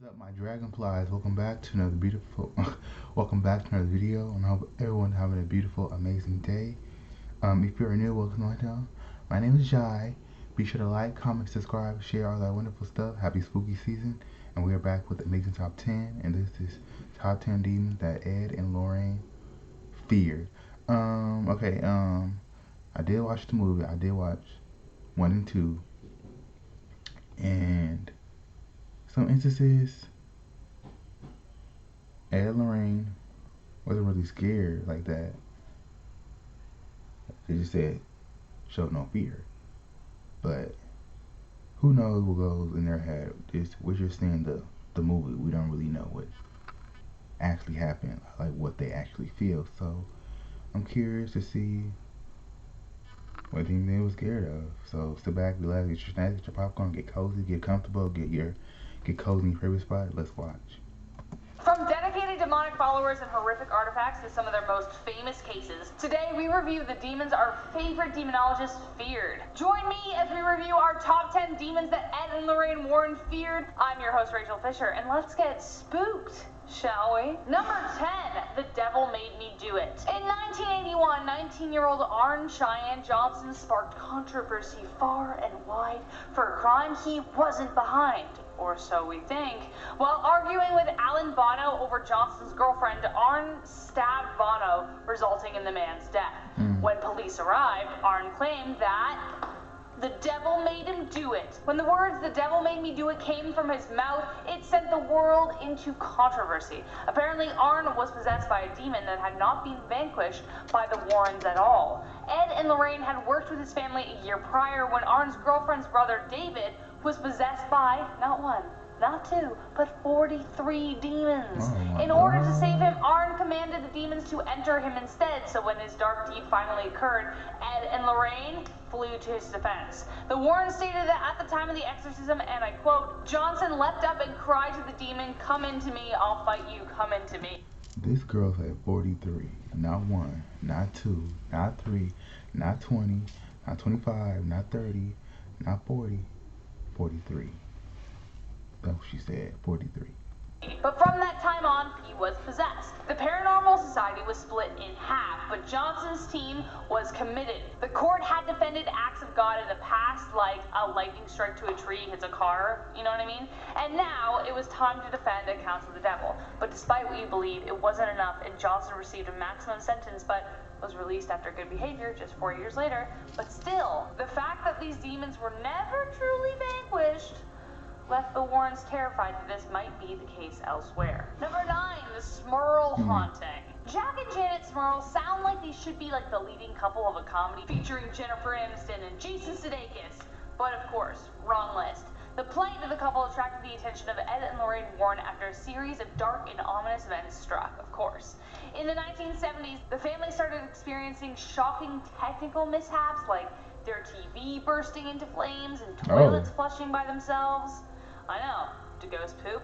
up, my dragonflies? Welcome back to another beautiful welcome back to another video, and I hope everyone's having a beautiful, amazing day. If you're new, welcome to my channel. My name is Jai. Be sure to like, comment, subscribe, share all that wonderful stuff. Happy spooky season. And we are back with amazing top 10, and this is top 10 demons that Ed and Lorraine feared. I did watch the movie. I did watch 1 and 2, and some instances, Ed and Lorraine wasn't really scared like that. They just said, show no fear. But who knows what goes in their head. We're just seeing the movie. We don't really know what actually happened, like what they actually feel. So I'm curious to see what thing they were scared of. So sit back, relax, get your snacks, get your popcorn, get cozy, get comfortable, get cozy in your favorite spot. Let's watch. From dedicated demonic followers and horrific artifacts to some of their most famous cases, today we review the demons our favorite demonologists feared. Join me as we review our top 10 demons that Ed and Lorraine Warren feared. I'm your host, Rachel Fisher, and let's get spooked, shall we? Number 10, the devil made me do it. In 1981, 19-year-old Arn Cheyenne Johnson sparked controversy far and wide for a crime he wasn't behind, or so we think. While arguing with Alan Bono over Johnson's girlfriend, Arn stabbed Bono, resulting in the man's death. When police arrived, Arn claimed that the devil made him do it. When the words, "the devil made me do it," came from his mouth, it sent the world into controversy. Apparently, Arn was possessed by a demon that had not been vanquished by the Warrens at all. Ed and Lorraine had worked with his family a year prior when Arn's girlfriend's brother, David, was possessed by, not one, not two, but 43 demons. In order to save him, Arn commanded the demons to enter him instead, so when his dark deed finally occurred, Ed and Lorraine flew to his defense. The Warrens stated that at the time of the exorcism, and I quote, "Johnson leapt up and cried to the demon, 'Come into me, I'll fight you, come into me.'" This girl said 43, not 1, not 2, not 3, not 20, not 25, not 30, not 40, 43. That's what she said, 43. But from that time on, he was possessed. The Paranormal Society was split in half, but Johnson's team was committed. The court had defended acts of God in the past, like a lightning strike to a tree hits a car, you know what I mean? And now it was time to defend accounts of the devil. But despite what you believe, it wasn't enough, and Johnson received a maximum sentence, but was released after good behavior just 4 years later. But still, the fact that these demons were never truly vanquished left the Warrens terrified that this might be the case elsewhere. Number 9, the Smurl haunting. Jack and Janet Smurl sound like they should be like the leading couple of a comedy featuring Jennifer Aniston and Jason Sudeikis. But of course, wrong list. The plight of the couple attracted the attention of Ed and Lorraine Warren after a series of dark and ominous events struck, of course. In the 1970s, the family started experiencing shocking technical mishaps like their TV bursting into flames and toilets flushing by themselves. I know, do ghosts poop?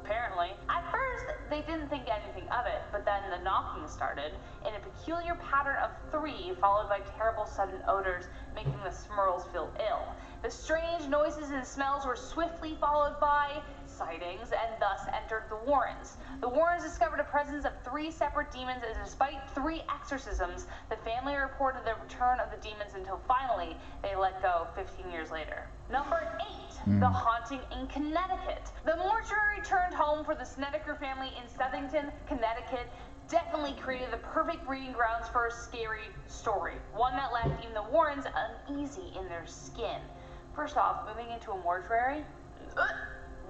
Apparently. At first, they didn't think anything of it, but then the knocking started in a peculiar pattern of 3, followed by terrible sudden odors, making the Smurls feel ill. The strange noises and smells were swiftly followed by sightings, and thus entered the Warrens. The Warrens discovered a presence of 3 separate demons, and despite 3 exorcisms, the family reported the return of the demons until finally they let go 15 years later. Number 8, the haunting in Connecticut. The mortuary turned home for the Snedeker family in Southington, Connecticut, definitely created the perfect breeding grounds for a scary story, one that left even the Warrens uneasy in their skin. First off, moving into a mortuary?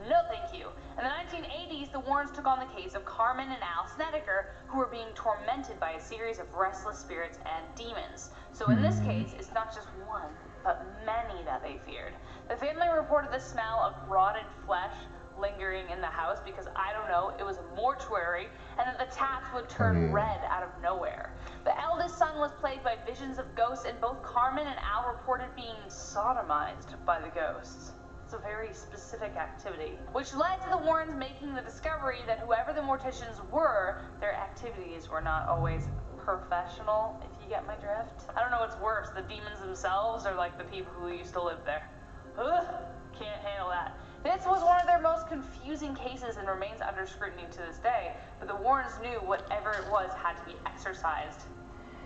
No thank you. In the 1980s, the Warrens took on the case of Carmen and Al Snedeker, who were being tormented by a series of restless spirits and demons. So in this case, it's not just one, but many that they feared. The family reported the smell of rotted flesh lingering in the house because, I don't know, it was a mortuary, and that the taps would turn red out of nowhere. The eldest son was plagued by visions of ghosts, and both Carmen and Al reported being sodomized by the ghosts. It's a very specific activity, which led to the Warrens making the discovery that whoever the morticians were, their activities were not always professional, if you get my drift. I don't know what's worse, the demons themselves or like the people who used to live there. Ugh, can't handle that. This was one of their most confusing cases and remains under scrutiny to this day, but the Warrens knew whatever it was had to be exorcised.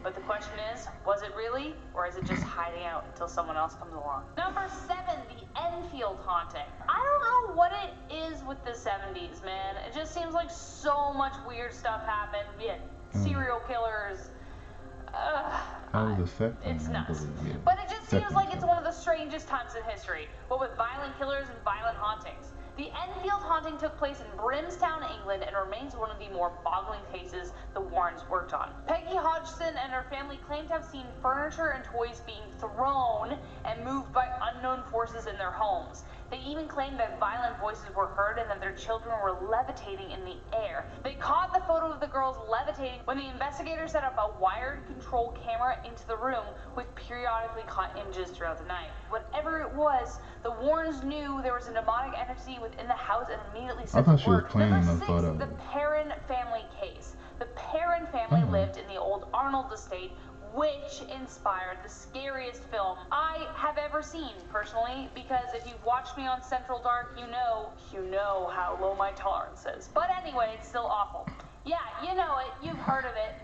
But the question is, was it really, or is it just hiding out until someone else comes along? Number 7, the Enfield haunting. I don't know what it is with the 70s, man. It just seems like so much weird stuff happened. We had serial killers. It's nuts. But it just seems like it's one of the strangest times in history, but with violent killers and violent hauntings. The Enfield haunting took place in Brimstown, England, and remains one of the more boggling cases the Warrens worked on. Peggy Hodgson and her family claimed to have seen furniture and toys being thrown and moved by unknown forces in their homes. They even claimed that violent voices were heard and that their children were levitating in the air. They caught the photo of the girls levitating when the investigators set up a wired control camera into the room, which periodically caught images throughout the night. Whatever it was, the Warrens knew there was a demonic entity within the house and immediately set to work. Number 6, the Perrin family case. The Perrin family lived in the old Arnold estate, which inspired the scariest film I have ever seen, personally, because if you've watched me on Central Dark, you know how low my tolerance is. But anyway, it's still awful. Yeah, you know it, you've heard of it.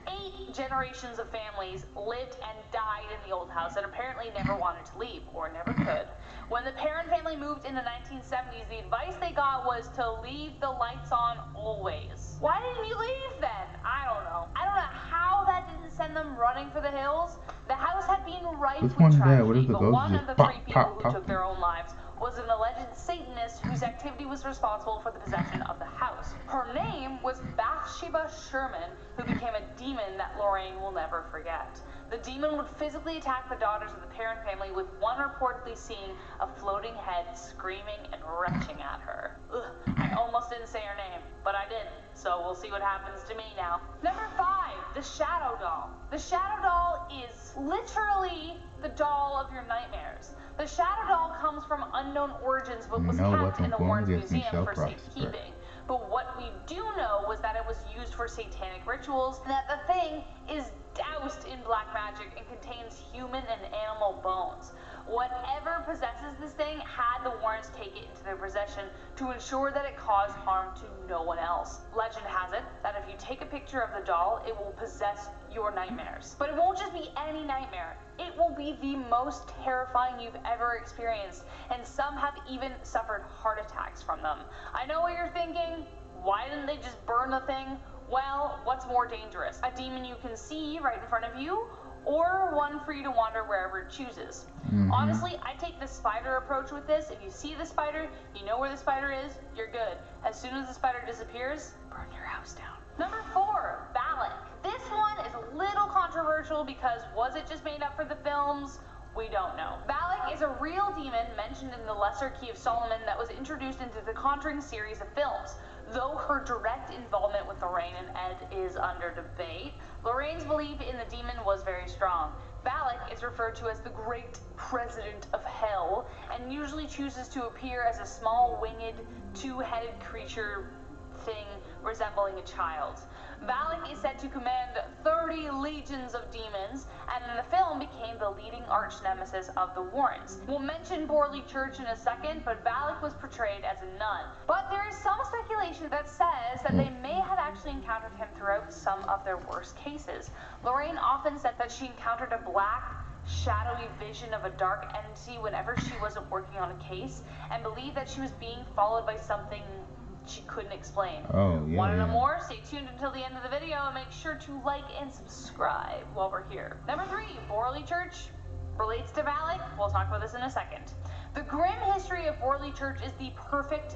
8 generations of families lived and died in the old house and apparently never wanted to leave, or never could. When the Perrin family moved in the 1970s, the advice they got was to leave the lights on always. Why didn't you leave then? I don't know. I don't know how that didn't send them running for the hills. The house had been rife with tragedy, but one of the 3 people who took their own lives was an alleged Satanist whose activity was responsible for the possession of the house. Her name was Bathsheba Sherman, who became a demon that Lorraine will never forget. The demon would physically attack the daughters of the Perrin family, with one reportedly seeing a floating head screaming and retching at her. Ugh, I almost didn't say her name, but I did, so we'll see what happens to me now. Number 5, the Shadow Doll. The Shadow Doll is literally the doll of your nightmares. The Shadow Doll comes from unknown origins, but was kept in the Warrens Museum for safekeeping. But what we do know was that it was used for satanic rituals, and that the thing is doused in black magic and contains human and animal bones. Whatever possesses this thing had the Warrens take it into their possession to ensure that it caused harm to no one else. Legend has it that if you take a picture of the doll, it will possess your nightmares. But it won't just be any nightmare. It will be the most terrifying you've ever experienced, and some have even suffered heart attacks from them. I know what you're thinking. Why didn't they just burn the thing? Well, what's more dangerous? A demon you can see right in front of you, or one for you to wander wherever it chooses? Honestly, I take the spider approach with this. If you see the spider, you know where the spider is, you're good. As soon as the spider disappears, burn your house down. Number 4, Balak. This one is a little controversial because was it just made up for the films? We don't know. Balak is a real demon mentioned in the Lesser Key of Solomon that was introduced into the Conjuring series of films. Though her direct involvement with Lorraine and Ed is under debate, Lorraine's belief in the demon was very strong. Balak is referred to as the Great President of Hell, and usually chooses to appear as a small winged, 2-headed creature thing resembling a child. Balak is said to command 30 legions of demons, and in the film became the leading arch nemesis of the Warrens. We'll mention Borley Church in a second, but Balak was portrayed as a nun. But there is some speculation that says that they may have actually encountered him throughout some of their worst cases. Lorraine often said that she encountered a black, shadowy vision of a dark entity whenever she wasn't working on a case, and believed that she was being followed by something she couldn't explain. Want to know more? Stay tuned until the end of the video and make sure to like and subscribe while we're here. Number 3, Borley Church relates to Balak. We'll talk about this in a second. The grim history of Borley Church is the perfect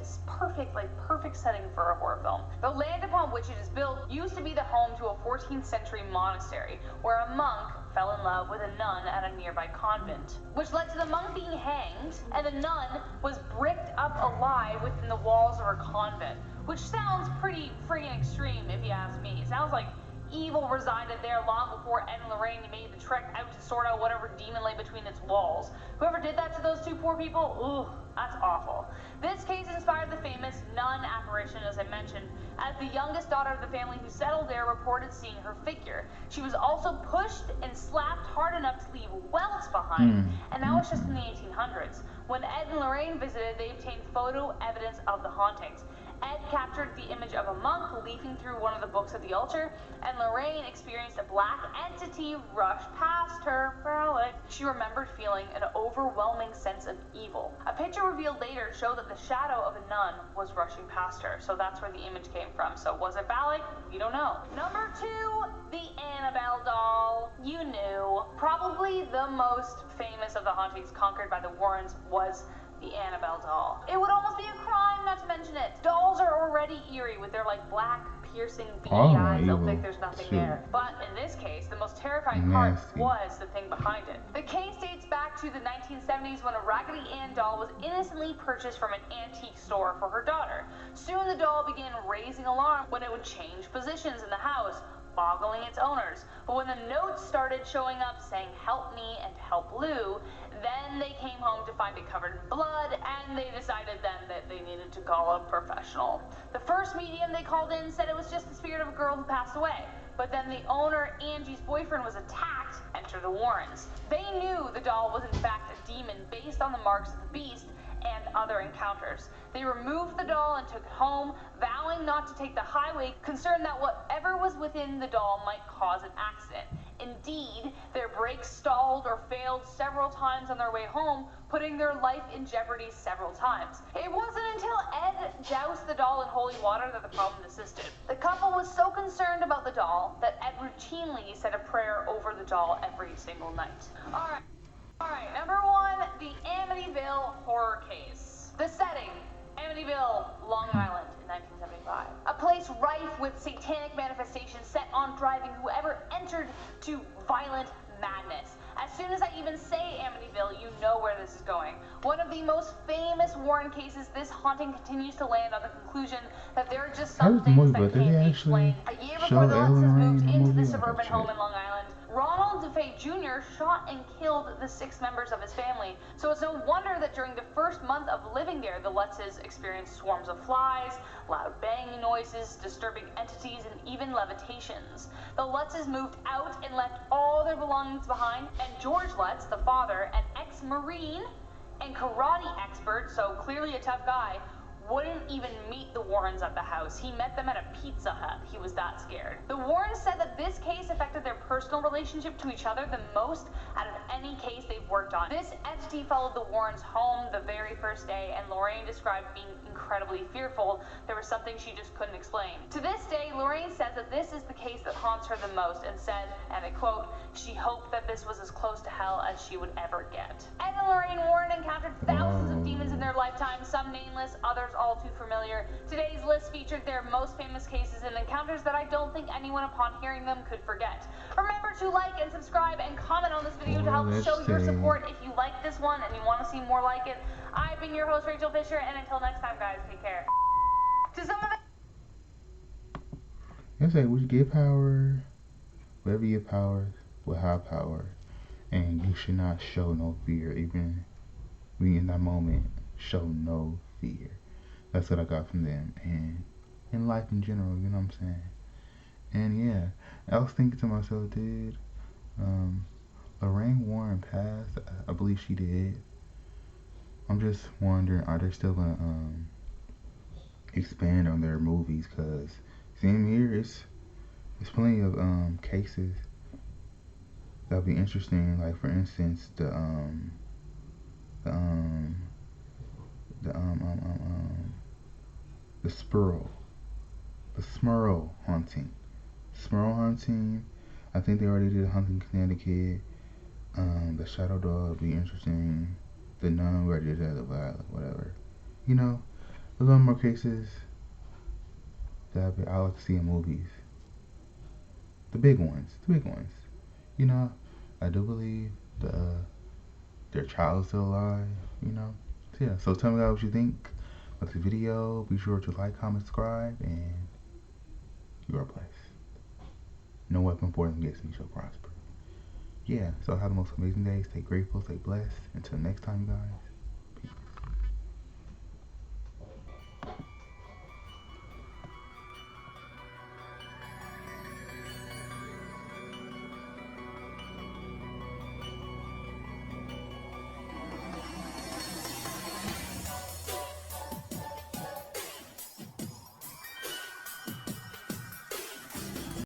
setting for a horror film. The land upon which it is built used to be the home to a 14th century monastery, where a monk fell in love with a nun at a nearby convent, which led to the monk being hanged, and the nun was bricked up alive within the walls of her convent, which sounds pretty freaking extreme if you ask me. It sounds like evil resided there long before Ed and Lorraine made the trek out to sort out whatever demon lay between its walls. Whoever did that to those 2 poor people, ugh, that's awful. This case inspired the famous nun apparition, as I mentioned, as the youngest daughter of the family who settled there reported seeing her figure. She was also pushed and slapped hard enough to leave welts behind, and that was just in the 1800s. When Ed and Lorraine visited, they obtained photo evidence of the hauntings. Ed captured the image of a monk leafing through one of the books of the altar, and Lorraine experienced a black entity rush past her phallic. She remembered feeling an overwhelming sense of evil. A picture revealed later showed that the shadow of a nun was rushing past her, so that's where the image came from. So was it phallic? We don't know. Number 2, the Annabelle doll. You knew. Probably the most famous of the hauntings conquered by the Warrens was the Annabelle doll. It would almost be a crime not to mention it. Dolls are already eerie with their like black, piercing, beady eyes. They'll think there's nothing there. But in this case, the most terrifying part was the thing behind it. The case dates back to the 1970s when a Raggedy Ann doll was innocently purchased from an antique store for her daughter. Soon the doll began raising alarm when it would change positions in the house, boggling its owners. But when the notes started showing up saying help me and help Lou, then they came home to find it covered in blood, and they decided then that they needed to call a professional. The first medium they called in said it was just the spirit of a girl who passed away. But then the owner, Angie's boyfriend, was attacked. Enter the Warrens. They knew the doll was in fact a demon based on the marks of the beast and other encounters. They removed the doll and took it home, vowing not to take the highway, concerned that whatever was within the doll might cause an accident. Indeed, their brakes stalled or failed several times on their way home, putting their life in jeopardy several times. It wasn't until Ed doused the doll in holy water that the problem desisted. The couple was so concerned about the doll that Ed routinely said a prayer over the doll every single night. Alright, number 1, the Amityville horror case. The setting, Amityville, Long Island in 1975. A place rife with satanic manifestations set on driving whoever entered to violent madness. As soon as I even say Amityville, you know where this is going. One of the most famous Warren cases, this haunting continues to land on the conclusion that there are just some things that can't be explained. A year before the Lutzes moved into the suburban home in Long Island, Ronald DeFay Jr. shot and killed the 6 members of his family, so it's no wonder that during the first month of living there, the Lutzes experienced swarms of flies, loud banging noises, disturbing entities, and even levitations. The Lutzes moved out and left all their belongings behind, and George Lutz, the father, an ex-Marine and karate expert, so clearly a tough guy, wouldn't even meet the Warrens at the house. He met them at a Pizza Hut. He was that scared. The Warrens said that this case affected their personal relationship to each other the most out of any case they've worked on. This entity followed the Warrens home the very first day, and Lorraine described being incredibly fearful. There was something she just couldn't explain. To this day, Lorraine says that this is the case that haunts her the most, and said, and I quote, she hoped that this was as close to hell as she would ever get. Ed and Lorraine Warren encountered thousands of demons in their lifetime, some nameless, others all too familiar. Today's list featured their most famous cases and encounters that I don't think anyone upon hearing them could forget. Remember to like and subscribe and comment on this video to help show your support if you like this one and you want to see more like it. I've been your host, Rachel Fisher, and until next time, guys, take care. To some of it. I say, we give power, whatever your power will have power, and you should not show no fear, even when in that moment, show no fear. That's what I got from them, and in life in general, you know what I'm saying? And yeah, I was thinking to myself, did Lorraine Warren pass? I believe she did. I'm just wondering, are they still gonna expand on their movies? Cause same here, it's plenty of cases that'll be interesting. Like for instance, the Smurl haunting. Smurl haunting. I think they already did a haunting in Connecticut. The Shadow Dog would be interesting. The Nun, we already did that, whatever. You know, a little more cases that I like to see in movies. The big ones. You know, I do believe their child is still alive, you know. So yeah, so tell me guys what you think of the video. Be sure to like, comment, subscribe, and you are blessed. No weapon formed against me shall prosper. Yeah, so have the most amazing day. Stay grateful, stay blessed. Until next time, guys.